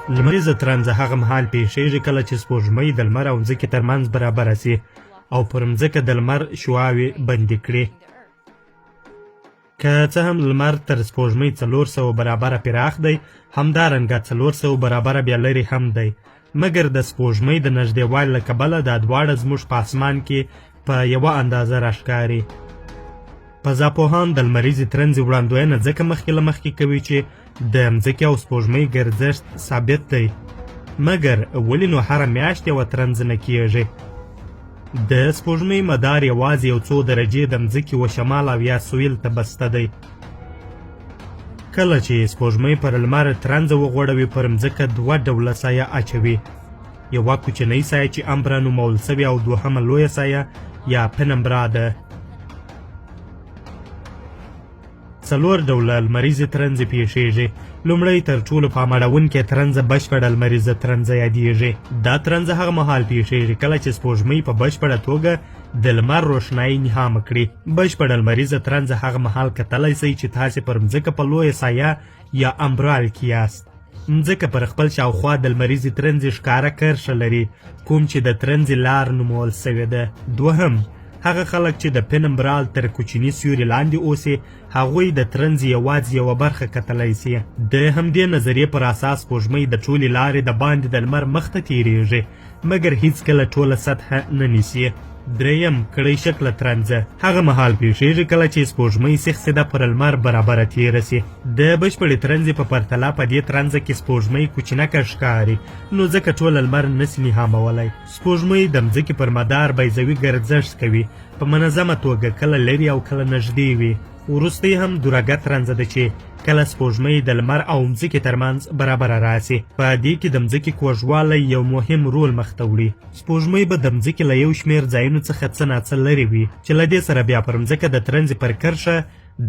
لمریزه ترنزه هغه مهال پیښیږي کله چې سپوږمۍ د لمر او ځمکې ترمنځ برابره سي او پر مځکه د لمر شعاوې بندي کړي. که څه هم لمر تر سپوږمۍ 400 برابره پراخ دی، همدارنګه 400 برابره بیا لرې هم دی، مګر د سپوږمۍ د نږدېوالي له کبله دا دواړه زموږ په اسمان کې په یوه اندازه راښکاري. فضاپوهان د لمریزې ترنزې وړاندوینه ځکه مخکې له مخکې کوي چې د مځکې او سپوږمۍ ګرځښت ثابت دی، مګر ولې نو هره میاشت یوه ترنزه نه کیږي؟ د سپوږمۍ مدار یوازې یو څو درجې د مځکې و شمال او یا سویل ته بسته دی. کله چې سپوږمۍ پر لمر ترنزه وغوړوي پر مځکه دوه ډوله سایه اچوي، یوه کوچنۍ سایه چې امبره نومول سوې او دوهمه لویه سایه یا پنمبرا ده. 4 ډوله لمریزې ترنزې پیښیږي. لومړی تر ټولو پام اړوونکې ترنزه بشپړه لمریزه ترنزه یادیږي. دا ترنزه هغه مهال پیښیږي کله چې سپوږمۍ په بشپړه توګه د لمر روښنایي نهامه کړي. بشپړه لمریزه ترنزه هغه مهال کتلی سئ چې تاسې پر مځکه په لویه سایه یا امبرال کې یاست. مځکه پر خپل شاوخوا د لمریزې ترنزې ښکاره کرښه لري، کوم چې د ترنزې لار نومول سوې ده. دوهم، هغه خلک چې د پنمبرال تر کوچني سیوري لاندې اوسي، هغوی د ترنزې یوازې یوه برخه کتلی سي. د همدې نظریې پر اساس سپوږمۍ د ټولې لارې د باندې د لمر مخ ته تیریږي، مګر هیڅکله ټوله سطحه نه نیسي. دریم، کړۍ شکله ترنزه هغه مهال پیښیږي کله چې سپوږمۍ سیخ پر لمر برابره تیره سي. د بشپړې ترنزې په پرتله په دې ترنزه کې سپوږمۍ کوچنکه ښکاري، نو ځکه ټوله لمر نسي نهامولی. سپوږمۍ د مځکې پر مدار بیضوي ګرځښت کوي، په منظمه توګه کله لرې او کله نږدې وي. وروستی هم دورګه ترنزه ده چې کله سپوږمۍ د لمر او مځکې ترمنځ برابره راسي. په دې کې د مځکې کوږوالی یو مهم رول مخته وړي. سپوږمۍ به د مځکې له یو شمېر ځایونو څخه څه ناڅه لرې وي، چې له دې سره بیا پر مځکه د ترنزې پر کرښه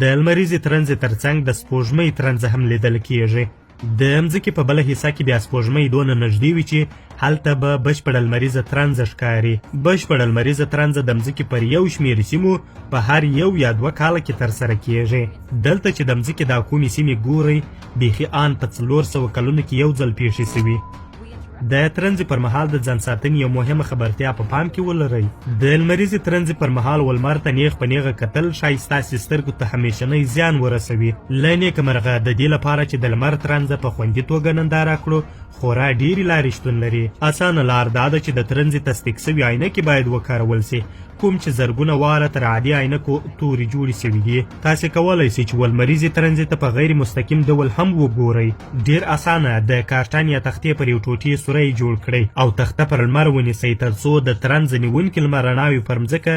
د لمریزې ترنزې ترڅنګ د سپوږمۍ ترنزه هم لیدل کیږي. د مځکې په بله حصه کې بیا سپوږمۍ دونه نږدې وي چې هلته به بشپړه لمریزه ترنزه ښکاري. بشپړه لمریزه ترنزه د مځکې پر یو شمېر سیمو په هر 1 یا 2 کاله کې ترسره کیږي. دلته چې د مځکې دا کومې سیمې ګورئ، بیخي ان په 400 کلونو کې یو ځل پیښې سوي. د ترنزې پر مهال د ځان ساتنې یو مهمه خبرتیا په پام کې ولرئ. د لمریزې ترنزې پر مهال ولمر ته نیغ په نیغه کتل ښایي ستاسې سترګو ته همیشنی زیان ورسوي. له نیکه مرغه د دې لپاره چې د لمر ترنزه په خوندي توګه ننداره کړو، خورا ډېرې لارې شتون لري. اسانه لار دا ده چې د ترنزې تصدیق سوي عینکې باید وکارول سي، کوم چې زرګونه واره تر عادي عینکو تورې جوړې سوي دي. تاسې کولی سئ چې ولمریزې ترنزې ته په غیر مستقیم ډول هم وګورئ. ډېر اسانه د کارټن یا تختې پر یو ټوټې سوری جوړ کړئ او تخته پر لمر ونیسئ، تر څو د ترنزه نیونکي لمر رڼاوې پر مځکه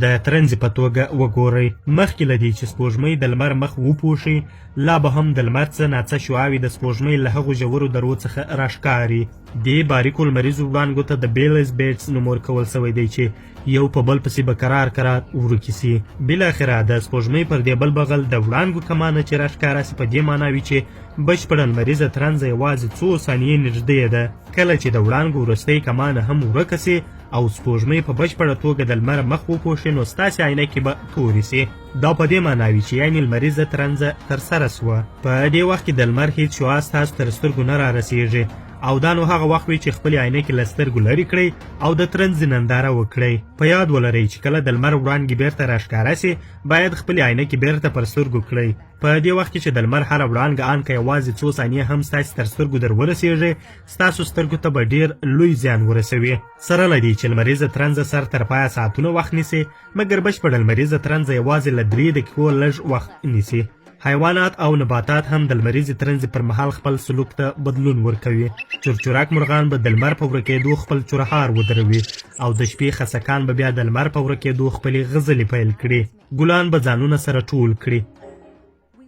د ترنزې په توګه وګورئ. مخکې له دې چې سپوږمۍ د لمر مخ وپوښي، لا به هم د لمر څه ناڅه شعاوې د سپوږمۍ له هغو ژورو درو څخه راښکاري. دې باریکو لمریزو وړانګو ته د بیلز بیټس نوم ورکول سوی دی چې یو په بل پسې به کرار ورکې سي. بالاخره د سپوږمۍ پر دې بل بغل د وړانګو کمانه چې راښکاره سي، په دې معنا وي چې بشپړه لمریزه ترنزه یوازې څو ثانیې نږدې ده. کله چې د وړانګو وروستۍ کمانه هم ورکه سي او سپوږمۍ په بشپړه توګه د لمر مخ وپوښي، نو ستاسې عینکې به تورې سي. دا په دې معنا وي چې یعنې لمریزه ترنزه ترسره سوه. په دې وخت کې د لمر هیڅ شعاع ستاسو تر سترګو نه رارسیږي، او دا نو هغه وخت وي چې خپلې عینکې له سترګو لرې کړئ او د ترنزې ننداره وکړئ. په یاد ولرئ چې کله د لمر وړانګې بیرته راښکاره سي، باید خپلې عینکې بیرته پر سترګو کړئ. په دې وخت کې چې د لمر هره وړانګه ان که یوازې څو ثانیې هم ستاسې تر سترګو در ورسېږي، ستاسو سترګو ته به ډېر لوی زیان ورسوي. سره له دې چې لمریزه ترنزه سر تر پایه ساعتونه وخت نیسي، مګر بشپړه لمریزه ترنزه یوازې له 3 دقیقو لږ وخت نیسي. حیوانات او نباتات هم د لمریزې ترنزې پر مهال خپل سلوک ته بدلون ورکوي. چرچراک مرغان به د لمر په ورکېدو خپل چرهار ودروي، او د شپې خسکان به بیا د لمر په ورکېدو خپلې غزلې پیل کړي. ګلان به ځانونه سره ټول کړي.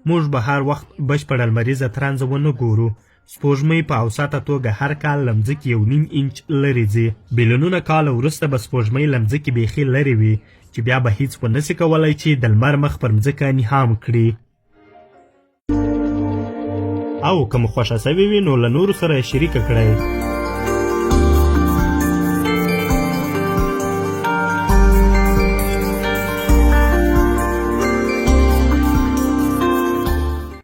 موږ به هر وخت بشپړه لمریزه ترنزه ونه ګورو. سپوږمۍ په اوسطه توګه هر کال له مځکې 1.5 انچ لرې ځي. بیلیونونه کاله وروسته به سپوږمۍ له مځکې بیخي لرې وي، چې بیا به هیڅ ونه سي کولی چې د لمر مخ پر مځکه نهام کړي. او که مو خوښه سوې وي نو له نورو سره یې شریکه کړئ.